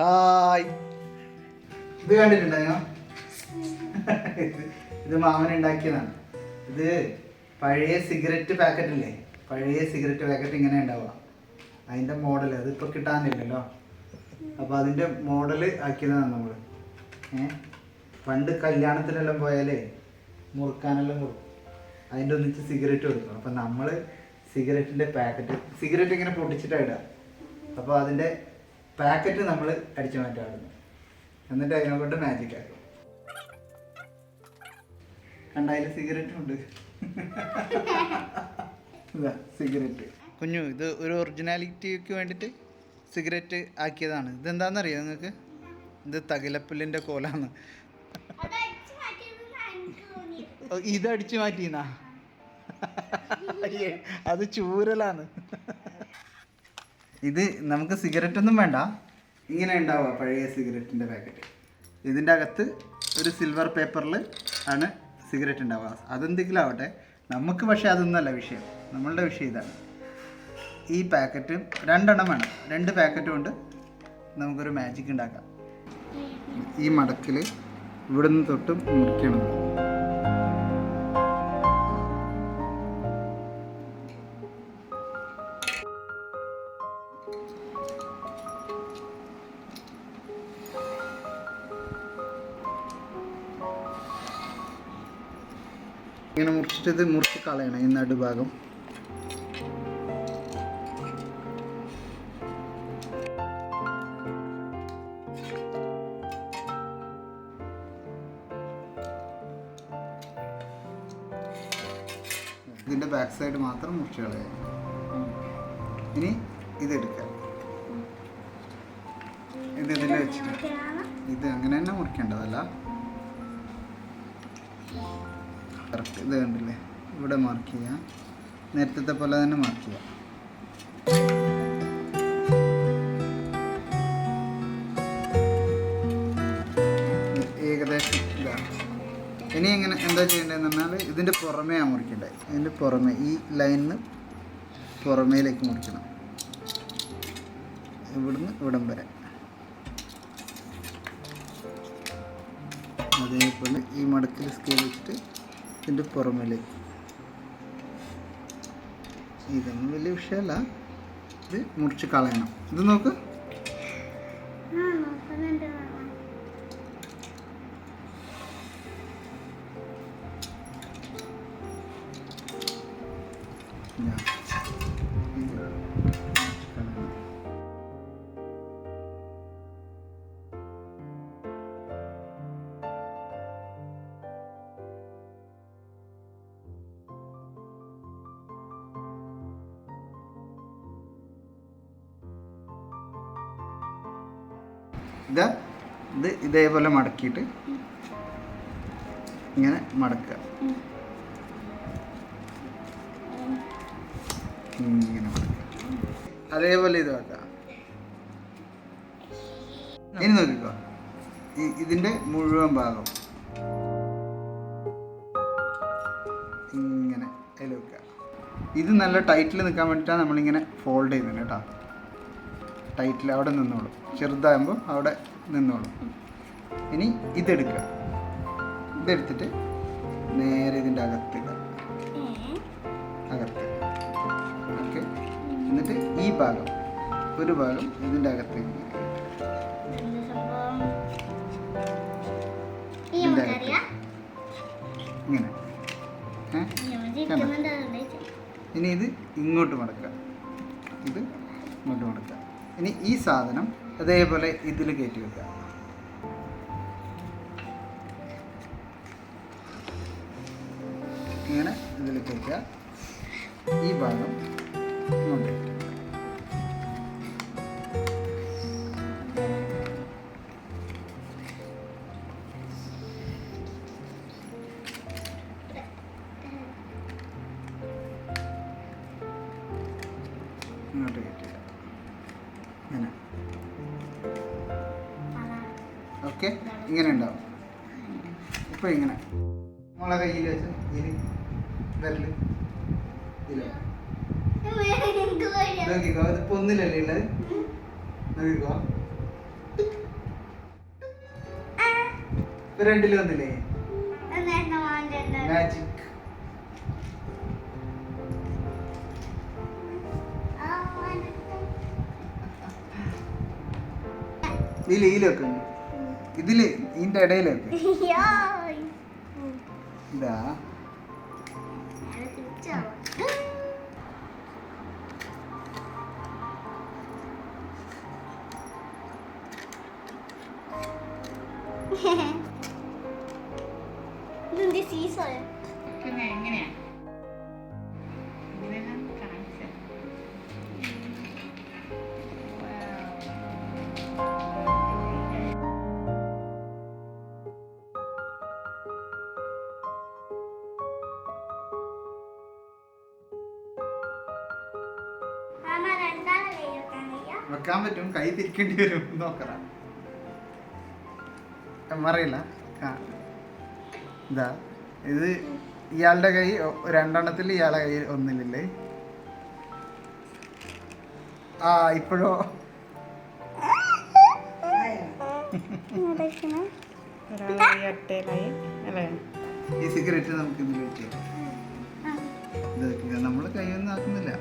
Hi, ഇത് കണ്ടിട്ടുണ്ടോ? ഇത് മാമൻ ഉണ്ടാക്കിയതാണ്. ഇത് പഴയ സിഗരറ്റ് പാക്കറ്റ് ഇല്ലേ, പഴയ സിഗരറ്റ് പാക്കറ്റ് ഇങ്ങനെ ഉണ്ടാവുക. അതിൻ്റെ മോഡൽ അതിപ്പോൾ കിട്ടാനില്ലല്ലോ. അപ്പോൾ അതിൻ്റെ മോഡൽ ആക്കിയതാണ് നമ്മൾ. പണ്ട് കല്യാണത്തിനെല്ലാം പോയാലേ മുറുക്കാനെല്ലാം കൊടുക്കും, അതിൻ്റെ ഒന്നിച്ച് സിഗരറ്റ് കൊടുക്കും. അപ്പം നമ്മൾ സിഗരറ്റിൻ്റെ പാക്കറ്റ്, സിഗരറ്റ് ഇങ്ങനെ പൊട്ടിച്ചിട്ടാണ് ഇടുക. അപ്പോൾ അതിൻ്റെ പാക്കറ്റ് നമ്മൾ അടിച്ചു മാറ്റാറുണ്ട്. എന്നിട്ട് അതിനെ കൊണ്ട് മാജിക് ആക്കും. കണ്ടതിൽ സിഗരറ്റും ഉണ്ട്. സിഗരറ്റ് കുഞ്ഞു, ഇത് ഒരു ഒറിജിനാലിറ്റിക്ക് വേണ്ടിയിട്ട് സിഗരറ്റ് ആക്കിയതാണ്. ഇതെന്താണെന്നറിയോ നിങ്ങൾക്ക്? ഇത് തകിലപ്പുല്ലിൻ്റെ കോലാണ്. ഇതടിച്ചു മാറ്റിന്നാ? അത് ചൂരലാണ്. ഇത് നമുക്ക് സിഗരറ്റ് ഒന്നും വേണ്ട, ഇങ്ങനെ ഉണ്ടാവുക പഴയ സിഗരറ്റിൻ്റെ പാക്കറ്റ്. ഇതിൻ്റെ അകത്ത് ഒരു സിൽവർ പേപ്പറിൽ ആണ് സിഗരറ്റ് ഉണ്ടാവുക. അതെന്തെങ്കിലും ആവട്ടെ, നമുക്ക് പക്ഷേ അതൊന്നുമല്ല വിഷയം. നമ്മളുടെ വിഷയം ഇതാണ്. ഈ പാക്കറ്റ് 2 എണ്ണം വേണം. 2 പാക്കറ്റ് കൊണ്ട് നമുക്കൊരു മാജിക് ഉണ്ടാക്കാം. ഈ മടക്കിൽ ഇവിടുന്ന് തൊട്ട് മുറിക്കണം. ഇങ്ങനെ മുറിച്ചിട്ട് മുറിച്ച് കളയണം ഈ നടുഭാഗം. ഇതിൻ്റെ ബാക്ക് സൈഡ് മാത്രം മുറിച്ച് കളയാം. ഇനി ഇതെടുക്കാം. ഇതിൽ വെച്ചിട്ട് ഇത് അങ്ങനെ തന്നെ മുറിക്കേണ്ടതല്ല. കറക്റ്റ് ഇത് കണ്ടില്ലേ, ഇവിടെ മാർക്ക് ചെയ്യാം. നേരത്തെ പോലെ തന്നെ മാർക്ക് ചെയ്യാം. ഏകദേശം ഇതാണ്. ഇനി എങ്ങനെ എന്താ ചെയ്യേണ്ടതെന്ന് പറഞ്ഞാൽ ഇതിൻ്റെ പുറമേ മുറിക്കേണ്ടത്. ഇതിൻ്റെ പുറമേ ഈ ലൈനിന് പുറമേലേക്ക് മുറിക്കണം. ഇവിടുന്ന് ഇവിടം വരെ. അതേപോലെ ഈ മടക്കിൽ സ്കെയിൽ വെച്ചിട്ട് ഇതിൻ്റെ പുറമേലേക്ക്. ഇതൊന്നും വലിയ വിഷയമല്ല, ഇത് മുറിച്ച് കളയണം. ഇത് നോക്ക്, ഇത് ഇതേപോലെ മടക്കിയിട്ട് ഇങ്ങനെ മടക്കുക. ഇങ്ങനെ മടക്കുക. അതേപോലെ ഇത് വെക്കാം. ഇനി നോക്കിക്കോ, ഇതിൻ്റെ മുഴുവൻ ഭാഗം ഇങ്ങനെ അതിൽ വെക്കുക. ഇത് നല്ല ടൈറ്റിൽ നിൽക്കാൻ വേണ്ടിയിട്ടാണ് നമ്മളിങ്ങനെ ഫോൾഡ് ചെയ്യുന്നത് കേട്ടോ. ടൈറ്റിൽ അവിടെ നിന്നോളും, ചെറുതാകുമ്പോൾ അവിടെ നിന്നോളും. ഇനി ഇതെടുക്കുക. ഇതെടുത്തിട്ട് നേരെ ഇതിൻ്റെ അകത്തിടുക. ഓക്കെ. എന്നിട്ട് ഈ ഭാഗം ഒരു ഭാഗം ഇതിൻ്റെ അകത്തേക്ക് ഇതിൻ്റെ അകത്ത് ഇങ്ങനെ. ഇനി ഇത് ഇങ്ങോട്ട് മടക്കുക, ഇത് ഇങ്ങോട്ട് മടക്കുക. ഇനി ഈ സാധനം അതേപോലെ ഇതിൽ കയറ്റി വെക്കുക. ഇങ്ങനെ ഇതിൽ കയറ്റുക. ഈ ഭാഗം ഇങ്ങോട്ട് കയറ്റുക. ഇങ്ങോട്ട് കയറ്റുക. ഇങ്ങനെ. ഓക്കെ, ഇങ്ങനെ ഉണ്ടാവും. ഇപ്പോൾ ഇങ്ങനെ നമ്മളെ കയ്യിൽ വെച്ച് ഇതിൽ വിരൽ ഇതിൽ നോക്കിക്കോ. ഇതിപ്പോൾ ഒന്നിലല്ലേ ഉള്ളത്. നോക്കിക്കോ. രണ്ടില് വന്നില്ലേ മാജിക്. ഇതിലേക്ക് ഇതില് ഇതിന്റെ ഇടയിലേക്ക് ഇതാ എങ്ങനെയാ ഇങ്ങനെയാണ് കാണിച്ചത്. വെക്കാൻ പറ്റും, കൈ തിരിക്കേണ്ടി വരും. നോക്കറ അറിയില്ല. ഇതാ ഇത് ഇയാളുടെ കൈ രണ്ടെണ്ണത്തിൽ, ഇയാളുടെ കൈ ഒന്നില്ലേ. ആ ഇപ്പോഴോ ഈ സിഗരറ്റ് നമുക്ക് ഇതിൽ വെച്ചേക്കാം. ഇത് നമ്മൾ കൈയൊന്നും ആക്കുന്നില്ല.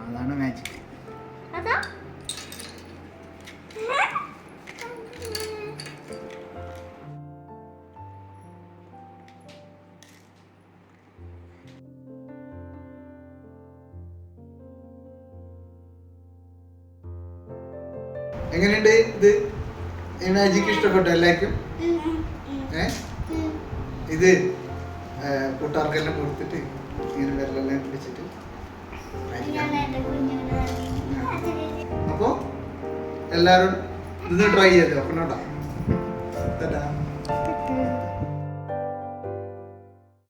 അതാണ് മാജിക്. എങ്ങനെയുണ്ട് ഇത്? ഈ മാജിക് ഇഷ്ടപ്പെട്ടു എല്ലാവർക്കും? ഇത് കൂട്ടുകാർക്കെല്ലാം കൊടുത്തിട്ട് ഇങ്ങനെ വിരലെല്ലാം പിടിച്ചിട്ട് അപ്പോൾ എല്ലാവരും ഇത് ട്രൈ ചെയ്തോ. കേട്ടോ.